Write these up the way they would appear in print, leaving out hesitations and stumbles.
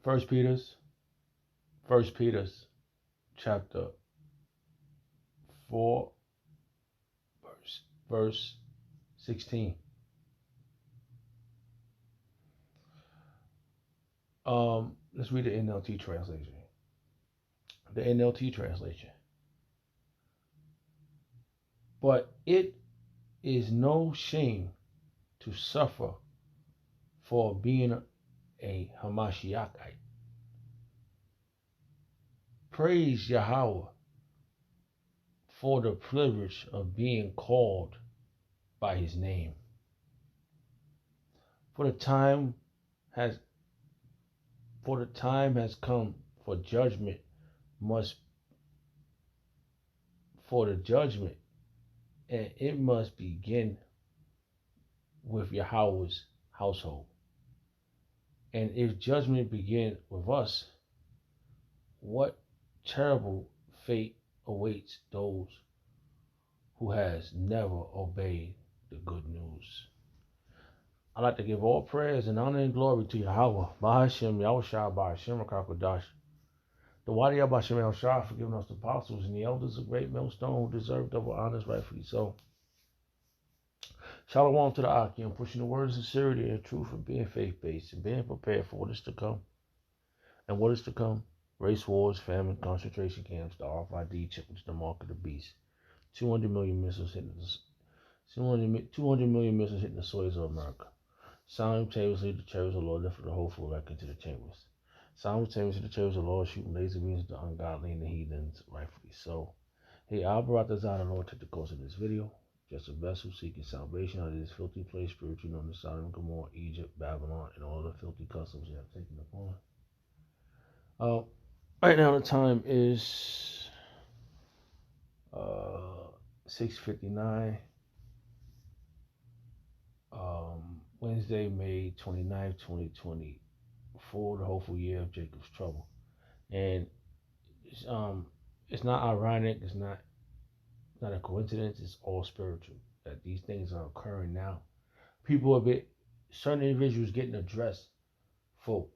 First Peter's, First Peter's chapter 4, verse 16. Let's read the NLT translation. The NLT translation. But it is no shame to suffer for being a Hamashiachite. Praise Yahweh for the privilege of being called by his name. For the time has come for judgment and it must begin with Yahweh's household. And if judgment begin with us, what terrible fate awaits those who has never obeyed the good news. I'd like to give all prayers and honor and glory to Yahweh, Bahashem, Yahushua, Bahashem, Rakakodash. The Wadi Bahashem Yahushua for giving us the apostles and the elders of great millstone who deserve double honors rightfully so. Shalom to the Akim, pushing the words of sincerity and truth and being faith-based and being prepared for what is to come. And what is to come? Race wars, famine, concentration camps, the RFID chip, which is the mark of the beast. 200 million missiles hitting the soils of America. Simultaneously, the chariots of the Lord lifted the hopeful elect into the chambers. Simultaneously, the chariots of the Lord shooting laser beams at the ungodly and the heathens, rightfully so. Hey, Al-Baratazah, the Lord took the course of this video. Just a vessel seeking salvation out of this filthy place, spiritually known as Sodom and Gomorrah, Egypt, Babylon, and all the filthy customs they have taken upon. Right now, the time is 6:59. Wednesday, May 29th, 2024, the hopeful year of Jacob's trouble. And it's not ironic, it's not a coincidence, it's all spiritual that these things are occurring now. Certain individuals getting addressed for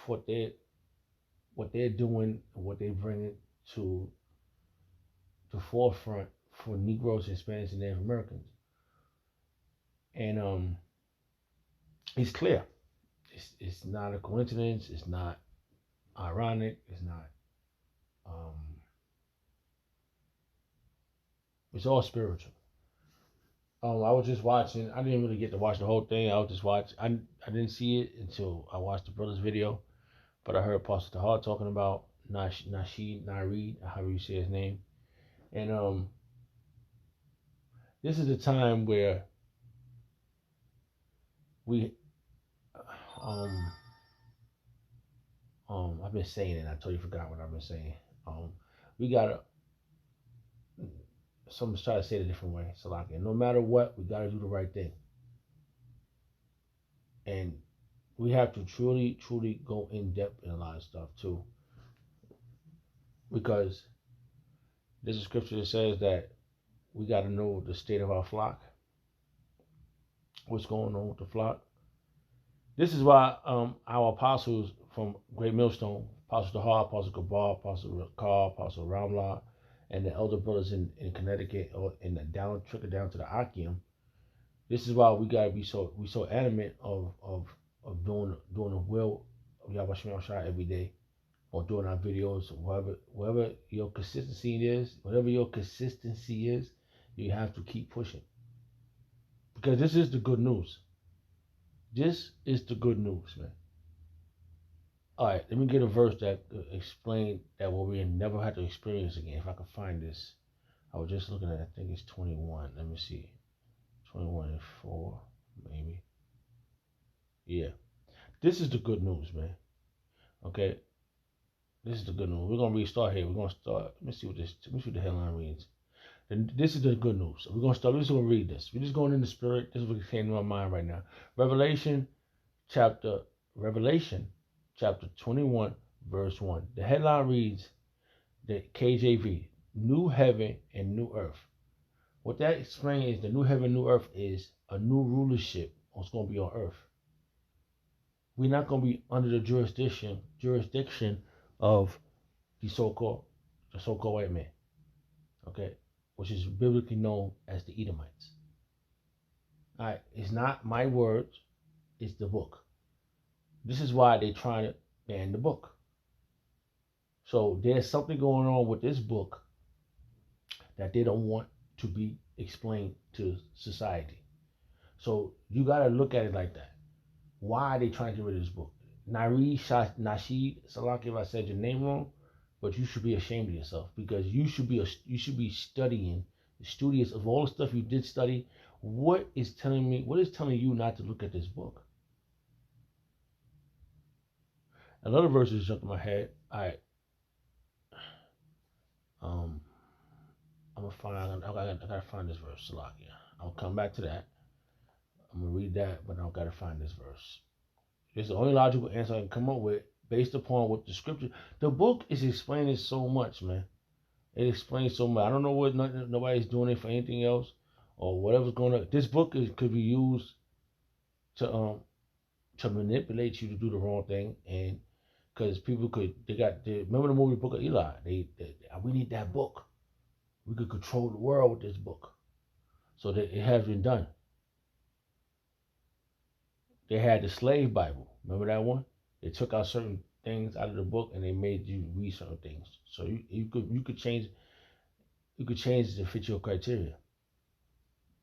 what they're doing and what they're bringing to the forefront for Negroes, Hispanics, and Native Americans. And it's clear. It's not a coincidence. It's not ironic. It's not. It's all spiritual. I was just watching. I didn't really get to watch the whole thing. I was just watching. I didn't see it until I watched the brother's video, but I heard Pastor Tahar talking about Nasheed, however you say his name, and this is the time where I've been saying it. I totally forgot what I've been saying. We gotta. Someone's trying to say it a different way. So like, no matter what, we gotta do the right thing, and we have to truly go in depth in a lot of stuff too, because there's a scripture that says that we gotta know the state of our flock, what's going on with the flock. This is why our apostles from Great Millstone, Apostle Tahar, Apostle Kabar, Apostle Carr, Apostle Ramla, and the elder brothers in Connecticut or in the trickle down to the Akim. This is why we gotta be so adamant of doing the will of Yahweh Shema Shai every day, or doing our videos, whatever your consistency is, you have to keep pushing. Because this is the good news. This is the good news, man. All right, let me get a verse that explain that what we never had to experience again. If I could find this. I was just looking at it. I think it's 21. Let me see. 21:4, maybe. Yeah. This is the good news, man. Okay. This is the good news. We're going to restart here. We're going to start. Let me see what the headline reads. And this is the good news. We're going to read this. We're just going in the spirit. This is what came to my mind right now. Revelation chapter 21, verse 1. The headline reads, the KJV, New Heaven and New Earth. What that explains is the new heaven, new earth is a new rulership what's going to be on earth. we're not going to be under the jurisdiction of the so-called white man, okay, which is biblically known as the Edomites. All right, it's not my words, it's the book. This is why they're trying to ban the book. So there's something going on with this book that they don't want to be explained to society. So you got to look at it like that. Why are they trying to get rid of this book? Tariq Nasheed, Salaki, if I said your name wrong, but you should be ashamed of yourself because you should be studying, studious of all the stuff you did study. What is telling you not to look at this book? Another verse just jumped in my head. All right, um, I gotta find this verse, Salakia. I'll come back to that. I'm gonna read that, but I gotta find this verse. It's the only logical answer I can come up with based upon what the scripture. The book is explaining so much, man. It explains so much. I don't know what nobody's doing it for anything else or whatever's going on. This book could be used to manipulate you to do the wrong thing, and because people remember the movie Book of Eli. We need that book. We could control the world with this book. So that it has been done. They had the slave Bible. Remember that one? They took out certain things out of the book and they made you read certain things. So you could change it to fit your criteria.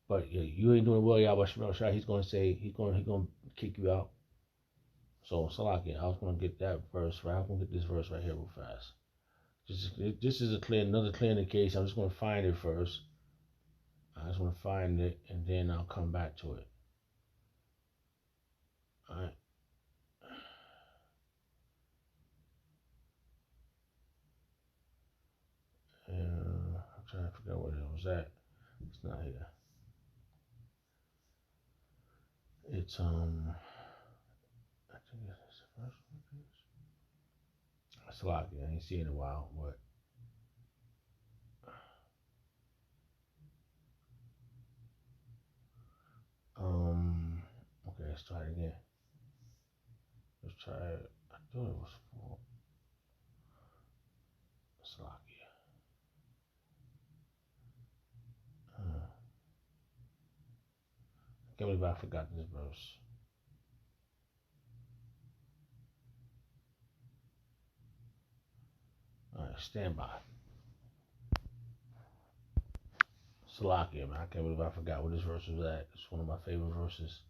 But you ain't doing well, Yahweh Shemel Shai. He's gonna kick you out. So Salaki, I was gonna get that verse right. I'm gonna get this verse right here real fast. This is another clear indication. I'm just gonna find it first. I just want to find it and then I'll come back to it. All right. I'm trying to figure out where it was at. It's not here. It's I think it's the first one. It's a lot. I ain't seen it in a while, but okay, let's try it again. Let's try it. I thought it was for Slovakia. I can't believe I forgot this verse. All right, stand by. Slovakia, man. I can't believe I forgot what this verse was at. It's one of my favorite verses.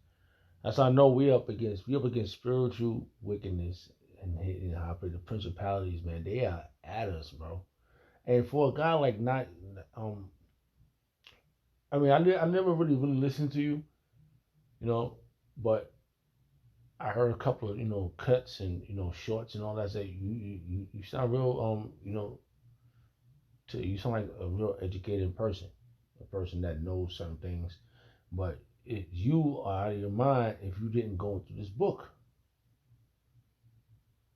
That's how I know we up against spiritual wickedness and the principalities, man. They are at us, bro. And for a guy like not, I mean, I never really listened to you, but I heard a couple of cuts and shorts and all that. Say you sound real you sound like a real educated person, a person that knows certain things, but you are out of your mind if you didn't go through this book.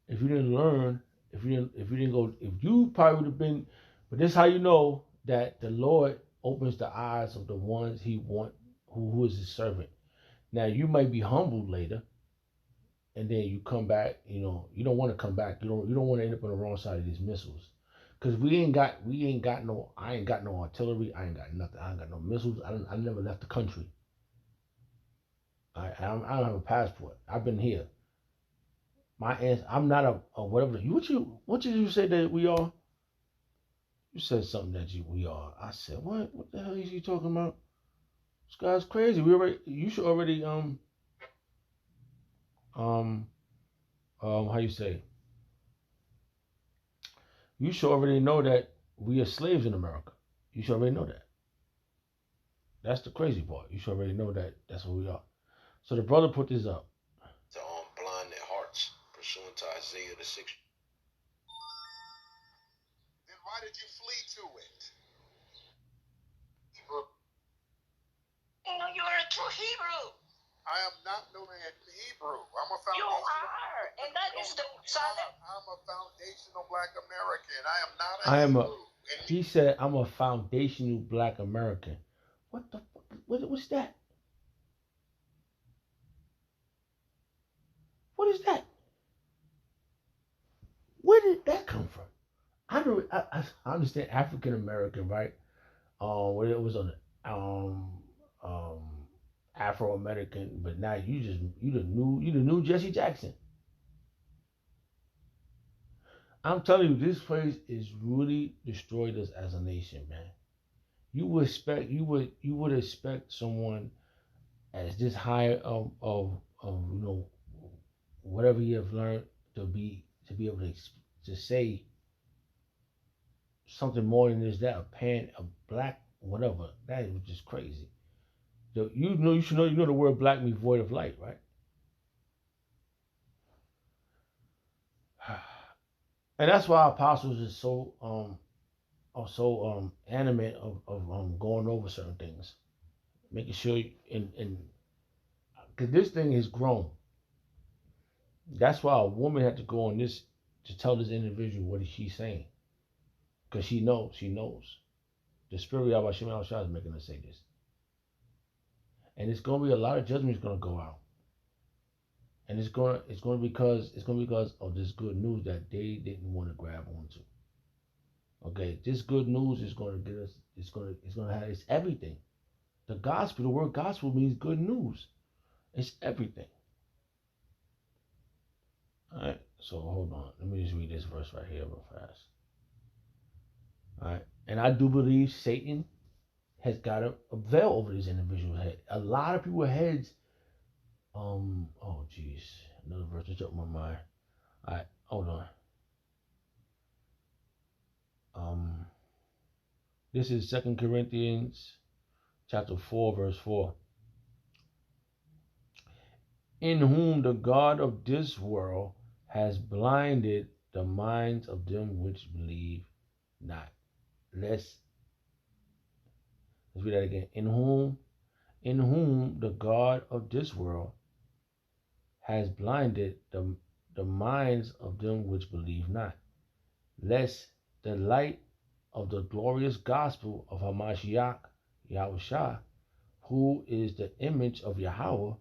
If you didn't learn, if you didn't go, if you probably would have been. But this is how you know that the Lord opens the eyes of the ones He want, who is His servant. Now you might be humbled later, and then you come back. You don't want to come back. You don't want to end up on the wrong side of these missiles, because we ain't got no. I ain't got no artillery. I ain't got nothing. I ain't got no missiles. I never left the country. I don't have a passport. I've been here. My answer, I'm not a whatever. What did you say that we are? You said something that we are. I said, what? What the hell is you talking about? This guy's crazy. You should already how you say? You should already know that we are slaves in America. You should already know that. That's the crazy part. You should already know that that's what we are. So the brother put this up. To blind their hearts, pursuant to Isaiah the 6th. Then why did you flee to it? Hebrew. No, you're a true Hebrew. I am not no man Hebrew. I'm a foundational. You are, and that is the silent. I'm a foundational Black American. I am not a Hebrew. He said, I'm a foundational Black American. What the fuck? What's that? What is Where did that come from? I understand African American, right? Where it was on um Afro American, but now you the new Jesse Jackson. I'm telling you, this place is really destroyed us as a nation, man. You would expect someone as this high of whatever you have learned to be able to say something more than this, that a black, whatever. That was just crazy. So you know the word black means void of light, right? And that's why apostles is so are so animate of going over certain things, making sure and because this thing has grown. That's why a woman had to go on this to tell this individual what is she saying, because she knows the spirit of Hashem is making her say this, and it's gonna be a lot of judgment is gonna go out, and it's gonna because of this good news that they didn't want to grab onto. Okay, this good news is gonna get us. It's gonna have it's everything. The gospel, the word gospel means good news. It's everything. All right. So hold on. Let me just read this verse right here real fast. All right. And I do believe Satan has got a veil over this individual's head. A lot of people's heads. Oh jeez. Another verse that jumped my mind. All right. Hold on. This is 2 Corinthians chapter 4, verse 4. In whom the God of this world has blinded the minds of them which believe not. Let's read that again. In whom the God of this world has blinded the minds of them which believe not, lest the light of the glorious gospel of Hamashiach Yahushua, who is the image of Yahweh,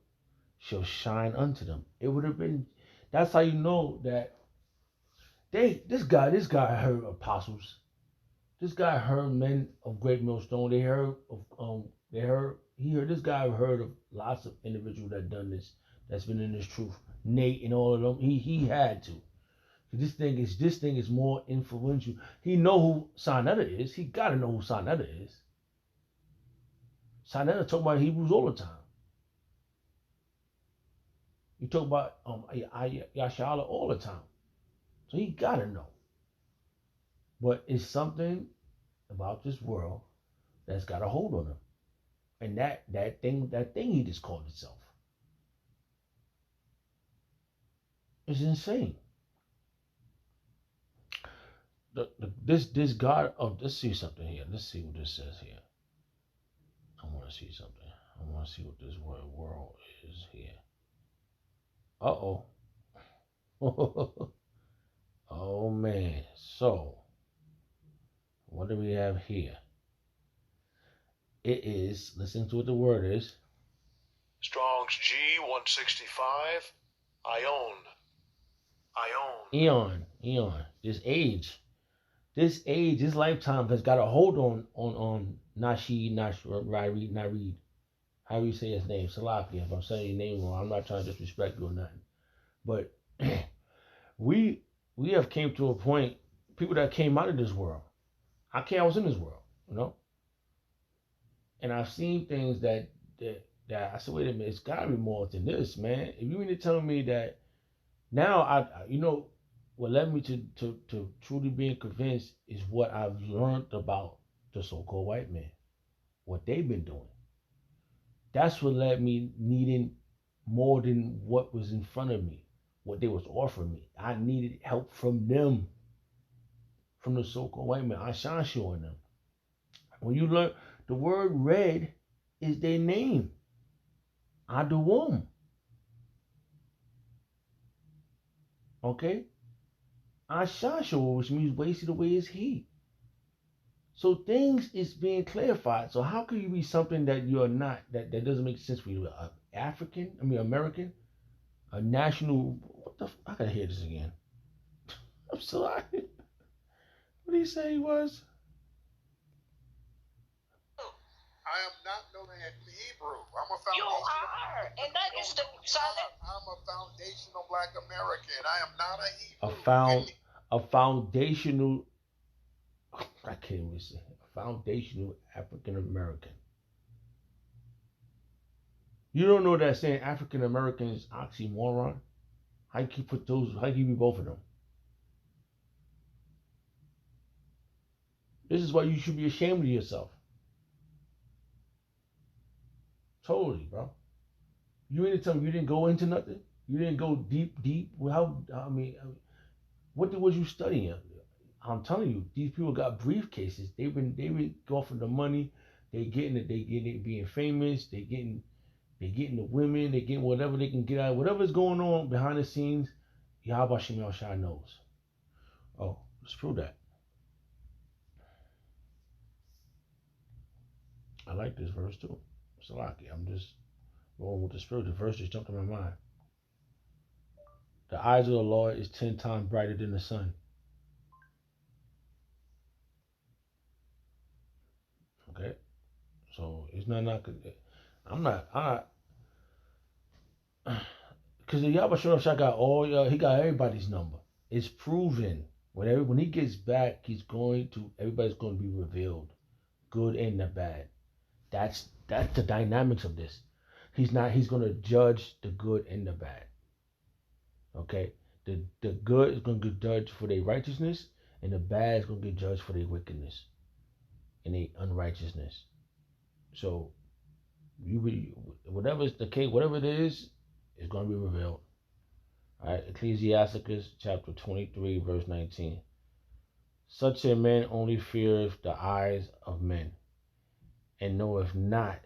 shall shine unto them. It would have been. That's how you know that this guy heard apostles. This guy heard men of great millstone. He heard this guy heard of lots of individuals that done this, that's been in this truth. Nate and all of them. He had to. This thing is more influential. He know who Sinetta is. He gotta know who Sinetta is. Sinetta talk about Hebrews all the time. You talk about Yashala all the time. So he gotta know. But it's something about this world that's got a hold on him. And that thing he just called itself. It's insane. This God of let's see something here. Let's see what this says here. I want to see something. I want to see what this world is here. Uh-oh. Oh man. So what do we have here? It is, listen to what the word is. Strong's G165. Ion. Eon. This lifetime has got a hold on Nasheed, Nareed. How do you say his name? Salafi. If I'm saying your name wrong, I'm not trying to disrespect you or nothing. But we have came to a point, people that came out of this world. I was in this world, you know? And I've seen things that I said, wait a minute, it's gotta be more than this, man. If you mean to tell me that now what led me to truly being convinced is what I've learned about the so-called white man, what they've been doing. That's what led me needing more than what was in front of me, what they was offering me. I needed help from them, from the so-called white man. I shine showing them. When you learn the word red is their name. Adawam. Okay? Ashashua, which means wasted away is he. So things is being clarified. So how can you be something that you're not, that doesn't make sense for you? American, a national, I gotta hear this again. I'm sorry. What did he say he was? I am not no Hebrew. I'm a foundational. You are, and that is the silent. I'm a foundational Black American. I am not a Hebrew. A foundational. I can't even say a foundational African American. You don't know that saying African American is oxymoron? How you put those? How you be both of them? This is why you should be ashamed of yourself. Totally, bro. You ain't tell me you didn't go into nothing. You didn't go deep. Well, how? I mean, what was you studying? I'm telling you, these people got briefcases. They've been going for the money. They getting it being famous. They getting the women. They getting whatever they can get out. Whatever's going on behind the scenes, Yahweh Shem Shai knows. Oh, let's prove that. I like this verse too. Salaki. I'm just rolling with the spirit. The verse just jumped in my mind. The eyes of the Lord is 10 times brighter than the sun. Okay, so it's not. I'm not. Because the Yahweh Shai got he got everybody's number. It's proven. When he gets back, everybody's going to be revealed, good and the bad. That's the dynamics of this. He's going to judge the good and the bad. Okay, the good is going to get judged for their righteousness, and the bad is going to get judged for their wickedness and their unrighteousness. So whatever is the case, whatever it is going to be revealed. All right, Ecclesiasticus chapter 23, verse 19. Such a man only feareth the eyes of men, and knoweth not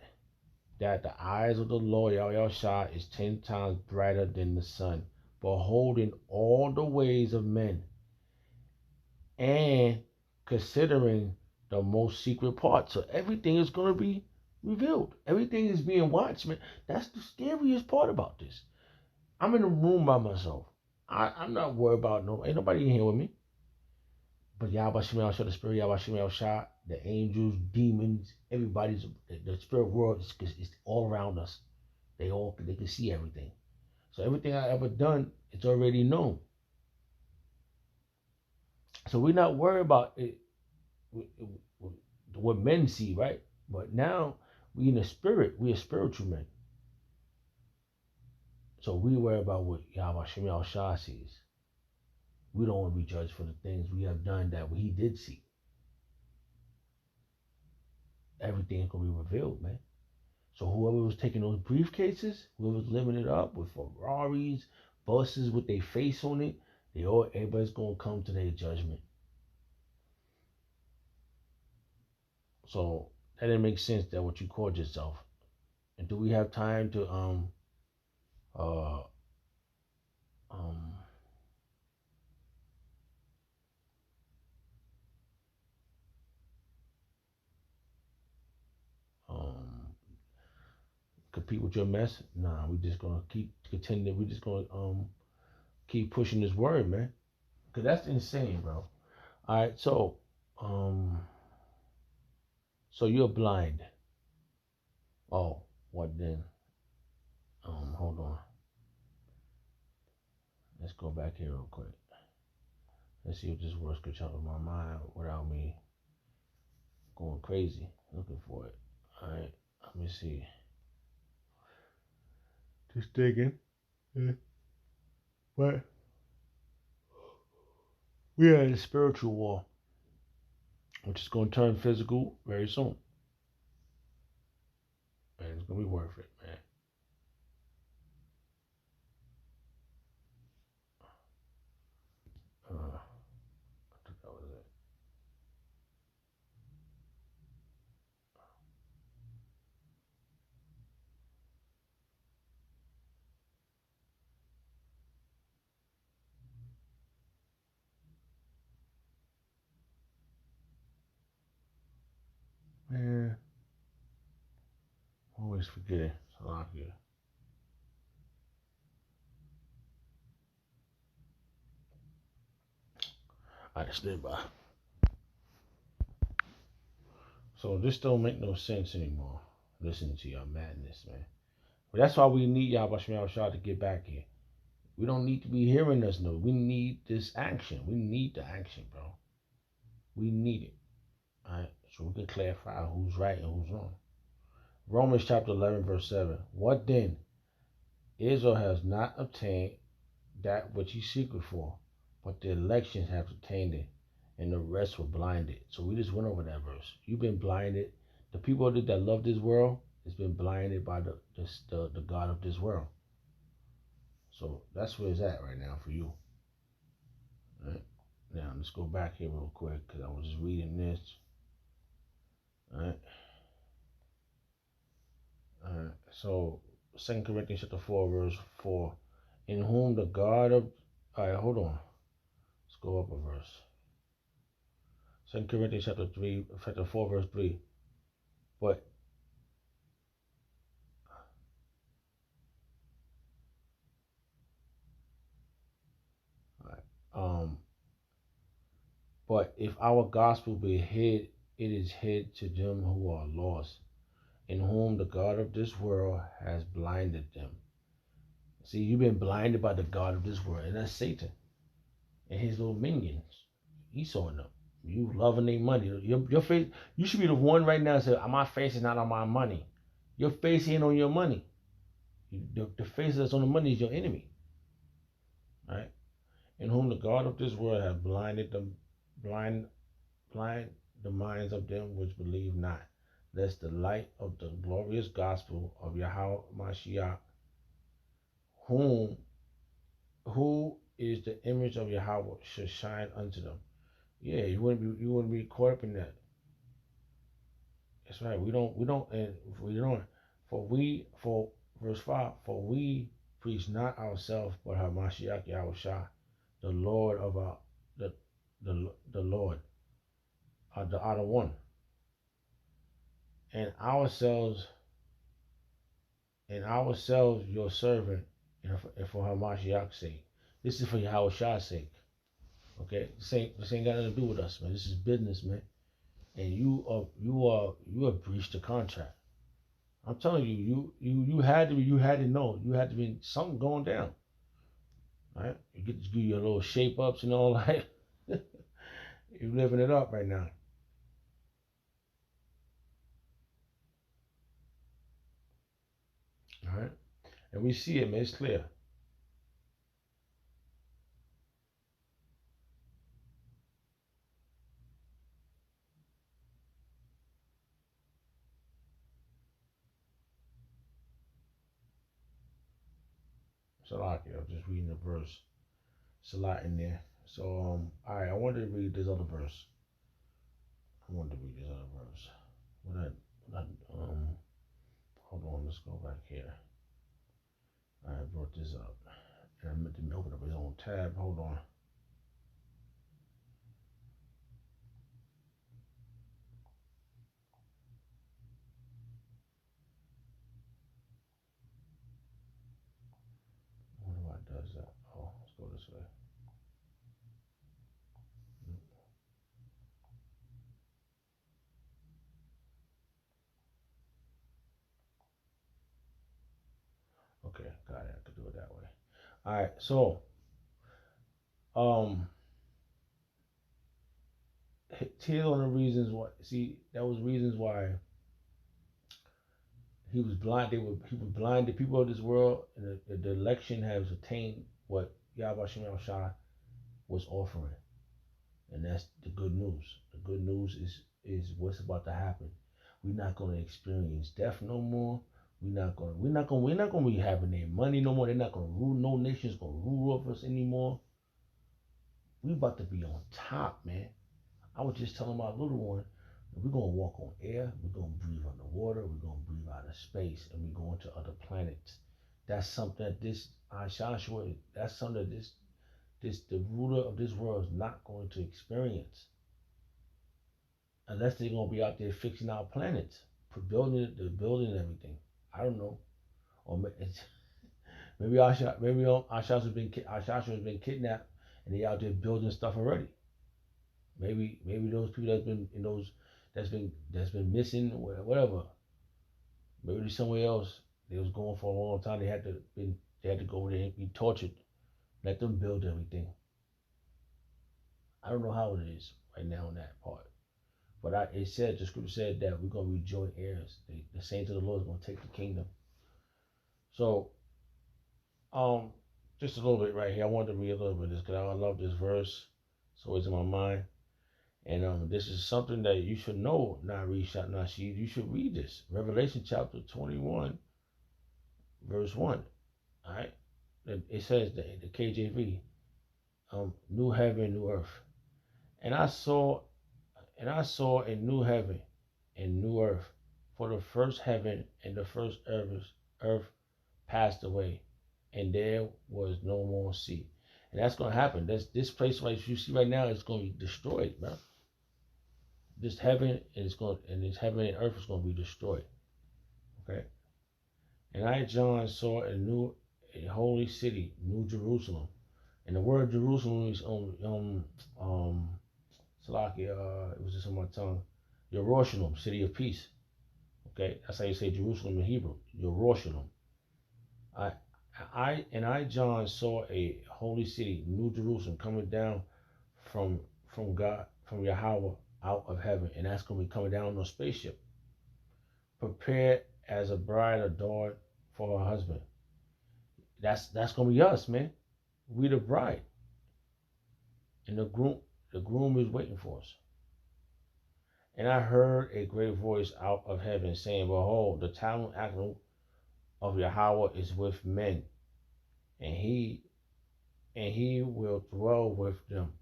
that the eyes of the Lord Yahweh is 10 times brighter than the sun, beholding all the ways of men, and considering the most secret parts. So everything is going to be revealed. Everything is being watched, man. That's the scariest part about this. I'm in a room by myself. I'm not worried about ain't nobody in here with me. But Yahweh Shemel Shah, the spirit Yahweh Shemel Shah, the angels, demons, everybody's the spirit world is all around us. They can see everything. So everything I ever done, it's already known. So we're not worried about it, what men see, right? But now we in the spirit, we are spiritual men. So we worry about what Yahweh Shemel Shah sees. We don't want to be judged for the things we have done that he did see. Everything's gonna be revealed, man. So whoever was taking those briefcases, whoever was living it up with Ferraris, buses with their face on it, everybody's gonna come to their judgment. So that didn't make sense that what you called yourself. And do we have time to uh um um compete with your mess? Nah, we just gonna keep contending. We just gonna keep pushing this word, man. Cause that's insane, bro. All right, so you're blind. Oh, what then? Hold on. Let's go back here real quick. Let's see if this verse could jump in my mind without me going crazy looking for it. All right, let me see. Just digging. Yeah. But we are in a spiritual war, which is going to turn physical very soon. And it's going to be worth it, man. I think that was it. Man, always forgetting. Salakia. I stand by. So this don't make no sense anymore. Listening to your madness, man. But that's why we need y'all Shah to get back here. We don't need to be hearing us no. We need this action. We need the action, bro. We need it. Alright. So we can clarify who's right and who's wrong. Romans chapter 11, verse 7. What then? Israel has not obtained that which he seeketh for, but the elections have obtained it, and the rest were blinded. So we just went over that verse. You've been blinded. The people that love this world has been blinded by the God of this world. So that's where it's at right now for you. All right. Now let's go back here real quick because I was just reading this. All right. All right. So 2 Corinthians chapter 4, verse 4. In whom the God of... All right, hold on. Let's go up a verse. 2 Corinthians chapter 4, verse 3. But but if our gospel be hid, it is hid to them who are lost, in whom the God of this world has blinded them. See, you've been blinded by the God of this world, and that's Satan and his little minions. Esau and them. You loving their money. Your face. You should be the one right now that says, "My face is not on my money." Your face ain't on your money. The face that's on the money is your enemy. Right? In whom the God of this world has blinded them, blind the minds of them which believe not, lest the light of the glorious gospel of Yahweh Mashiach, who is the image of Yahweh, should shine unto them. Yeah, you wouldn't be caught up in that. That's right. For verse 5, for we preach not ourselves, but Hamashiach Yahushua, the Lord of our the Lord, the other one, and ourselves your servant, and for Hamashiach's sake. This is for Yahushua's sake. Okay, this ain't got nothing to do with us, man. This is business, man. And you have breached the contract. I'm telling you, you had to know, you had to be something going down. Right? You get to do your little shape ups and all that. You're living it up right now. All right, and we see it, man. It's clear. Salaki, I'm just reading the verse. It's a lot in there. So all right, I wanted to read this other verse. Hold on, let's go back here. I brought this up. And I meant to open up his own tab. Hold on. I wonder why it does that. Oh, let's go this way. Okay, got it. I could do it that way. All right, so here's on the reasons why. See, that was reasons why he was blind. He was blind. The people of this world, and the election has attained what Yahweh Shem Shah was offering, and that's the good news. The good news is what's about to happen. We're not going to experience death no more. We're not gonna be having their money no more. They're not gonna rule. No nation's gonna rule over us anymore. We about to be on top, man. I was just telling my little one, we're gonna walk on air. We're gonna breathe underwater. We're gonna breathe out of space, and we're going to other planets. That's something that that's something that the ruler of this world is not going to experience unless they're gonna be out there fixing our planets, building everything. I don't know, or maybe Asha has been kidnapped, and they out there building stuff already. Maybe those people that's been in those that's been missing, whatever. Maybe somewhere else. They was going for a long time. They had to go over there and be tortured. Let them build everything. I don't know how it is right now in that part. But the scripture said that we're gonna be joint heirs. The saints of the Lord is gonna take the kingdom. So, um, just a little bit right here. I wanted to read a little bit of this because I love this verse. It's always in my mind. And this is something that you should know, Tariq Nasheed. You should read this. Revelation chapter 21, verse 1. All right. It says the KJV, new heaven, new earth. And I saw a new heaven and new earth, for the first heaven and the first earth passed away, and there was no more sea. And that's gonna happen. This place right you see right now is gonna be destroyed, man. This heaven and this heaven and earth is gonna be destroyed. Okay. And I, John, saw a holy city, New Jerusalem. And the word Jerusalem is Salakia, it was just on my tongue. Jerusalem, city of peace. Okay, that's how you say Jerusalem in Hebrew. Jerusalem. I, I, John, saw a holy city, New Jerusalem, coming down from God, from Yahweh, out of heaven, and that's gonna be coming down on a spaceship, prepared as a bride adorned for her husband. That's gonna be us, man. We the bride, and the groom is waiting for us. And I heard a great voice out of heaven saying, "Behold, the tabernacle of Yahweh is with men, and he will dwell with them,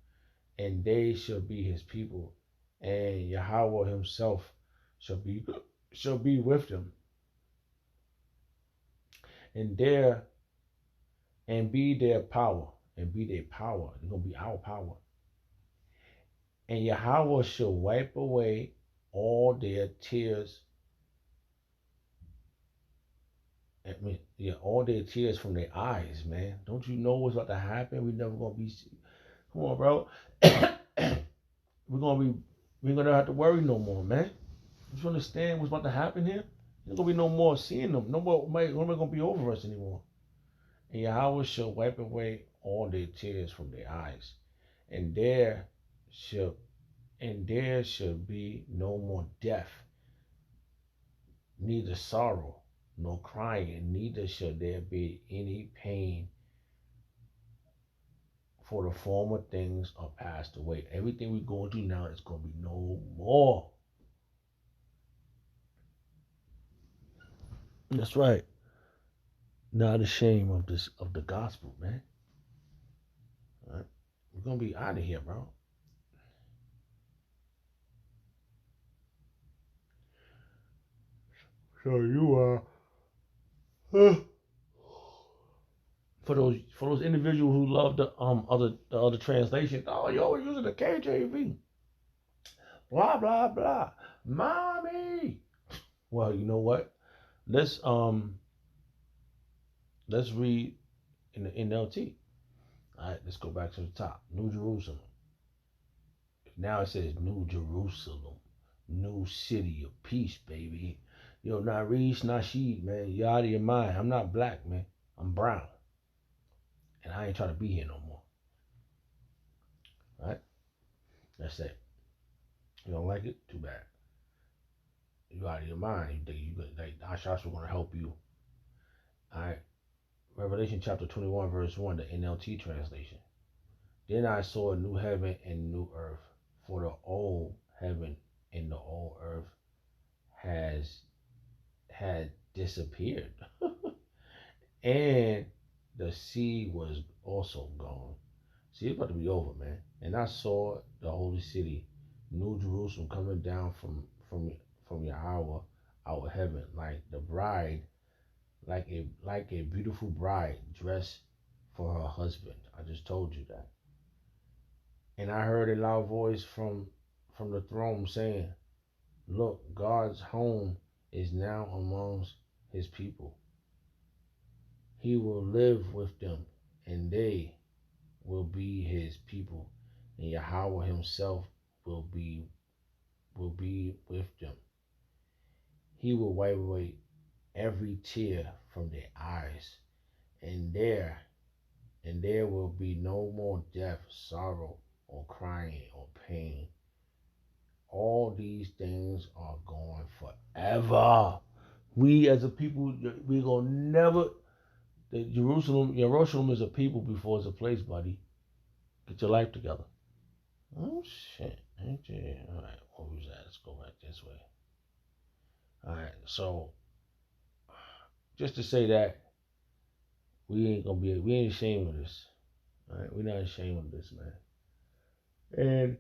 and they shall be his people, and Yahweh himself shall be with them, and be their power, and be their power. It's gonna be our power. And Yahweh shall wipe away all their tears. All their tears from their eyes, man. Don't you know what's about to happen? We never gonna be. Come on, bro. we're gonna be. We ain't gonna have to worry no more, man. You understand what's about to happen here? There's gonna be no more seeing them. No more. Nobody gonna be over us anymore. And Yahweh shall wipe away all their tears from their eyes, and shall there shall be no more death, neither sorrow, nor crying, neither shall there be any pain, for the former things are passed away. Everything we're going through now is going to be no more. That's right. Not ashamed of the gospel, man. All right? We're gonna be out of here, bro. So you for those individuals who love the other translation. Oh, you're using the KJV. Blah blah blah. Mommy. Well, you know what? Let's read in the NLT. All right, let's go back to the top. New Jerusalem. Now it says New Jerusalem, new city of peace, baby. Yo, Tariq Nasheed, man, you out of your mind. I'm not black, man. I'm brown, and I ain't trying to be here no more. All right, that's it. You don't like it? Too bad. You out of your mind. You think like Ashash are gonna help you? All right. Revelation chapter 21, verse 1, the NLT translation. Then I saw a new heaven and new earth, for the old heaven and the old earth had disappeared, and the sea was also gone. See, it's about to be over, man. And I saw the holy city, New Jerusalem, coming down from Yahweh out of heaven, like the bride, like a beautiful bride dressed for her husband. I just told you that. And I heard a loud voice from the throne saying, "Look, God's home is now amongst his people. He will live with them, and they will be his people, and Yahweh himself will be with them. He will wipe away every tear from their eyes, and there will be no more death, sorrow, or crying, or pain. All these things are gone forever. We as a people, we gonna never. Jerusalem is a people before it's a place, buddy. Get your life together. Oh shit! Ain't you? All right, what was that? Let's go back this way. All right, so just to say that we ain't ashamed of this. All right, we're not ashamed of this, man. And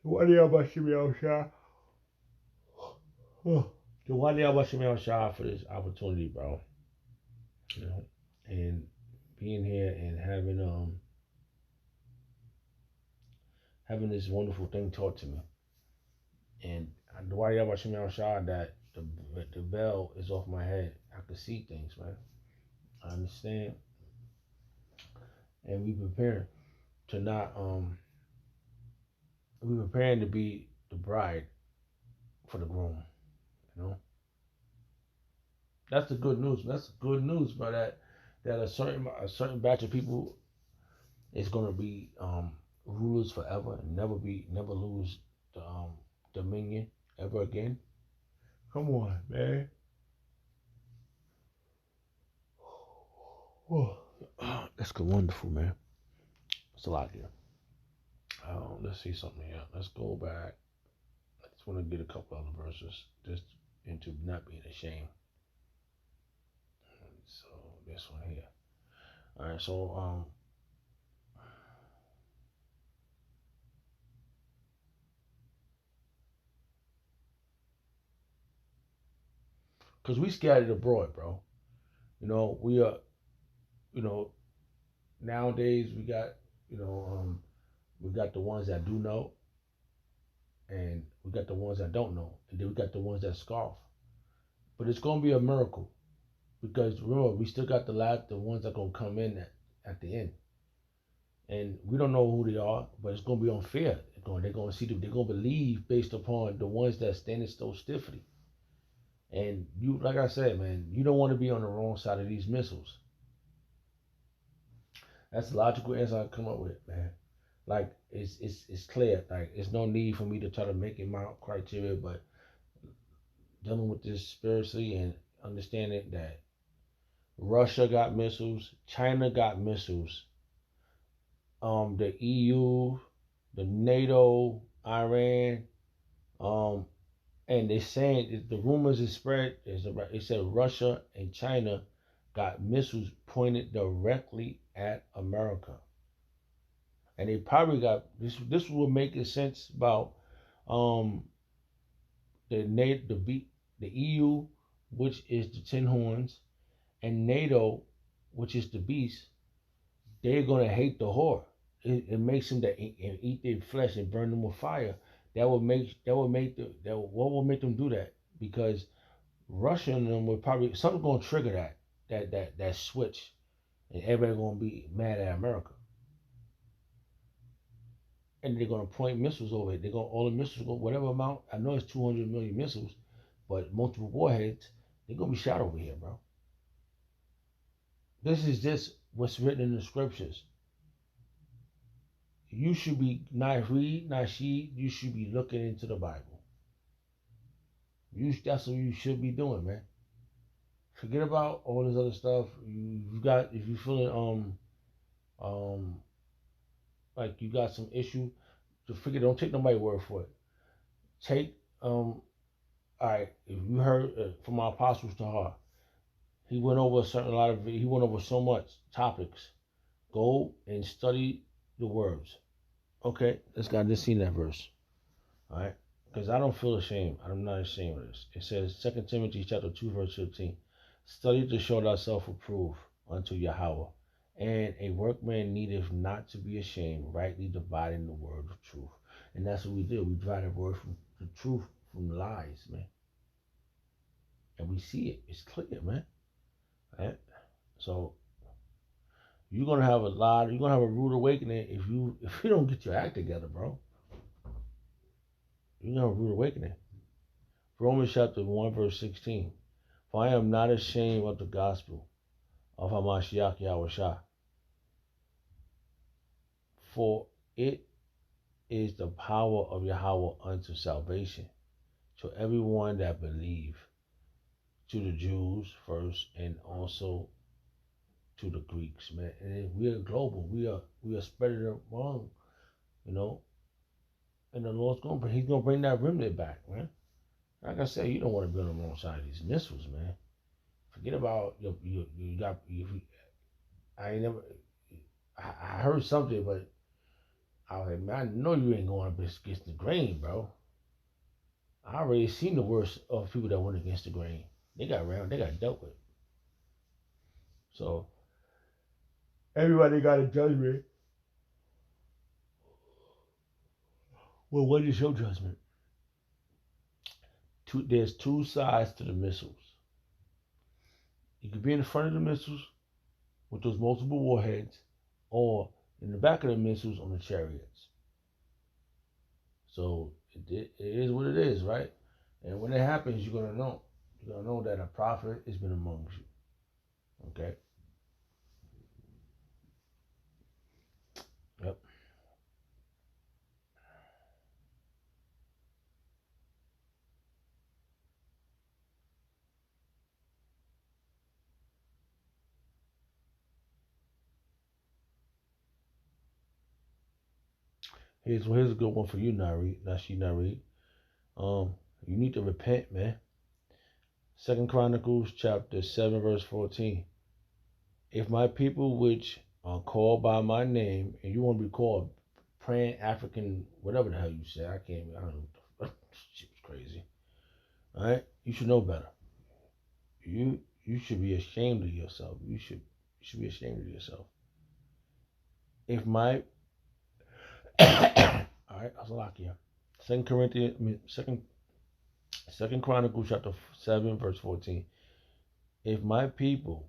what do y'all about Shimmy Shah? Why do y'all about Shimmy Shah for this opportunity, bro? You know, and being here and having this wonderful thing taught to me. And the why y'all about Shimmy Shah that the veil is off my head. I can see things, man. I understand, and we prepare to not we preparing to be the bride for the groom. You know, that's the good news. That's the good news, bro. That a certain batch of people is gonna be rulers forever and never lose the dominion ever again. Come on, man. Oh, that's good, wonderful, man. It's a lot here. Let's see something here. Let's go back. I just want to get a couple other verses just into not being ashamed. So this one here. All right. So because we scattered abroad, bro. We are. You know, nowadays we got the ones that do know, and we got the ones that don't know, and then we got the ones that scoff. But it's gonna be a miracle because remember we still got the ones that gonna come in at the end, and we don't know who they are, but it's gonna be unfair. They're gonna see them. They're gonna believe based upon the ones that standing so stiffly. And you, like I said, man, you don't want to be on the wrong side of these missiles. That's the logical answer I come up with, man. Like it's clear. Like it's no need for me to try to make it my criteria, but dealing with this spiritually and understanding that Russia got missiles, China got missiles, the EU, the NATO, Iran, um, and they're saying the rumors is spread is about. It said Russia and China got missiles pointed directly at America, and they probably got this. This will make sense about um, the EU, which is the Tin Horns, and NATO, which is the beast. They're gonna hate the whore. It makes them that eat their flesh and burn them with fire. What will make them do that? Because Russia and them would probably something gonna trigger that switch, and everybody gonna be mad at America, and they're gonna point missiles over it. They're gonna all the missiles go whatever amount. I know it's 200 million missiles, but multiple warheads. They're gonna be shot over here, bro. This is just what's written in the scriptures. You should be Tariq Nasheed. You should be looking into the Bible. That's what you should be doing, man. Forget about all this other stuff. You got if you feeling like you got some issue, just forget. Don't take nobody's word for it. Take all right. If you heard from our apostles to heart, he went over he went over so much topics. Go and study the words. Okay, let's got just seen that verse. All right, because I don't feel ashamed. I'm not ashamed of this. It says 2 Timothy chapter 2 verse 15. Study to show thyself approved unto Yahweh, and a workman needeth not to be ashamed, rightly dividing the word of truth. And that's what we do. We divide the word from the truth from lies, man. And we see it. It's clear, man. Right? So you're gonna have a rude awakening if you don't get your act together, bro. You're gonna have a rude awakening. Romans chapter 1 verse 16. For I am not ashamed of the gospel of Hamashiach Yahushua. For it is the power of Yahweh unto salvation to everyone that believe, to the Jews first and also to the Greeks, man. And we are global. We are spreading it wrong, you know. And the Lord's He's gonna bring that remnant back, man. Like I said, you don't want to be on the wrong side of these missiles, man. Forget about you got you. I ain't never. I heard something, but I was like, man, I know you ain't going up against the grain, bro. I already seen the worst of people that went against the grain. They got dealt with. So everybody got a judgment. Well, what is your judgment? There's two sides to the missiles. You could be in the front of the missiles with those multiple warheads, or in the back of the missiles on the chariots. So it is what it is, right? And when it happens, you're gonna know. You're gonna know that a prophet has been amongst you. Okay. Yep. Here's a good one for you, Nasheed Nareed. You need to repent, man. Second Chronicles chapter 7, verse 14. If my people which are called by my name, and you want to be called praying African, whatever the hell you say, I don't know. Shit was crazy. All right? You should know better. You should be ashamed of yourself. You should be ashamed of yourself. If my all right, Azalakia. Second Chronicles chapter 7, verse 14. If my people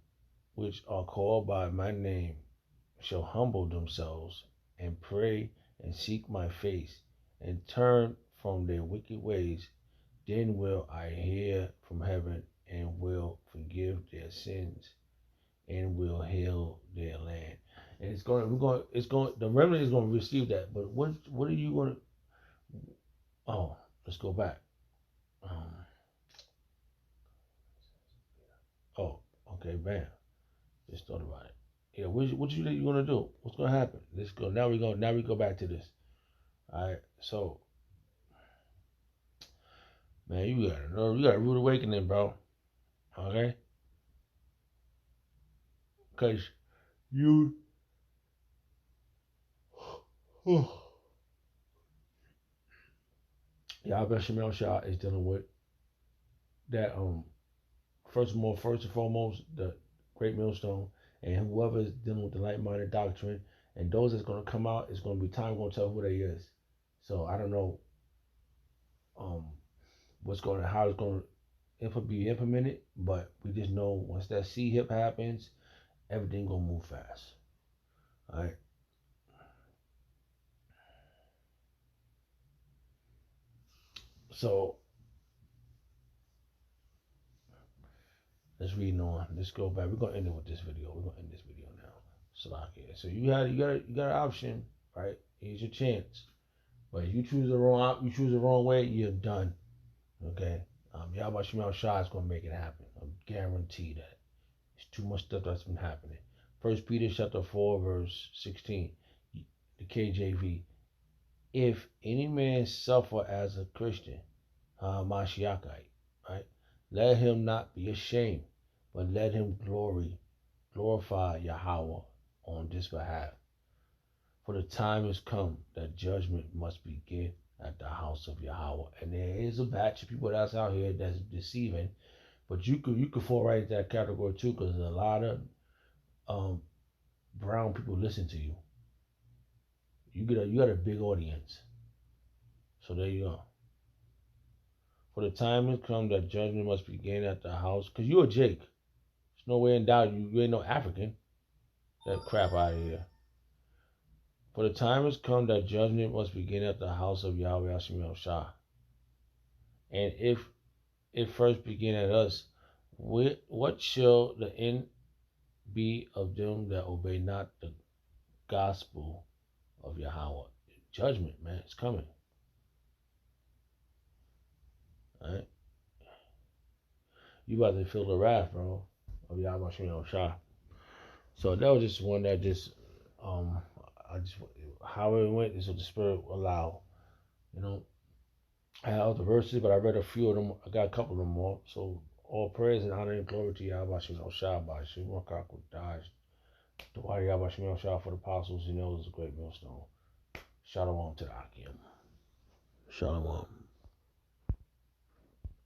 which are called by my name shall humble themselves and pray and seek my face and turn from their wicked ways, then will I hear from heaven and will forgive their sins and will heal their land. And the remnant is going to receive that. But what are you going to? Oh, let's go back. Um, oh, okay, bam. Just thought about it. Yeah, what you think you're gonna do? What's gonna happen? Let's go. Now we go back to this. All right. So, man, you got a rude awakening, bro. Okay. Cause you, Yahweh Shemel Shah is dealing with that. First and foremost, the Great Millstone, and whoever is dealing with the light-minded doctrine, and those that's gonna come out, it's gonna be time gonna tell who they is. So I don't know. Um, how it's going to be implemented, but we just know once that C hip happens, everything gonna move fast. All right. So let's read on. Let's go back. We're gonna end it with this video. We're gonna end this video now. So you got an option, right? Here's your chance. But if you choose the wrong way, you're done. Okay. Yahweh Shemel Shah is gonna make it happen. I guarantee that. It's too much stuff that's been happening. First Peter chapter 4, verse 16. The KJV. If any man suffer as a Christian, Mashiachite, right? Let him not be ashamed, but let him glorify Yahweh on this behalf. For the time has come that judgment must begin at the house of Yahweh. And there is a batch of people that's out here that's deceiving, but you could fall right into that category too, because a lot of brown people listen to you. You got a big audience. So there you go. For the time has come that judgment must begin at the house. Because you're a Jake. There's no way in doubt you ain't no African. That crap out of here. For the time has come that judgment must begin at the house of Yahweh Hashem Shah. And if it first begin at us, what shall the end be of them that obey not the gospel of Yahweh? Judgment, man, it's coming. All right? You about to feel the wrath, bro, of Yahweh Shem Shah. So that was just one that just, um, I just, how it went is what the Spirit allowed. You know, I had other verses, but I read a few of them. I got a couple of them more. So all praise and honor and glory to Yahweh Shem Shah by Shem Wakak Daj. The Wadi Yahweh Shem Shah for the apostles, he knows is a great millstone. Shalom to the Akim. Shalom.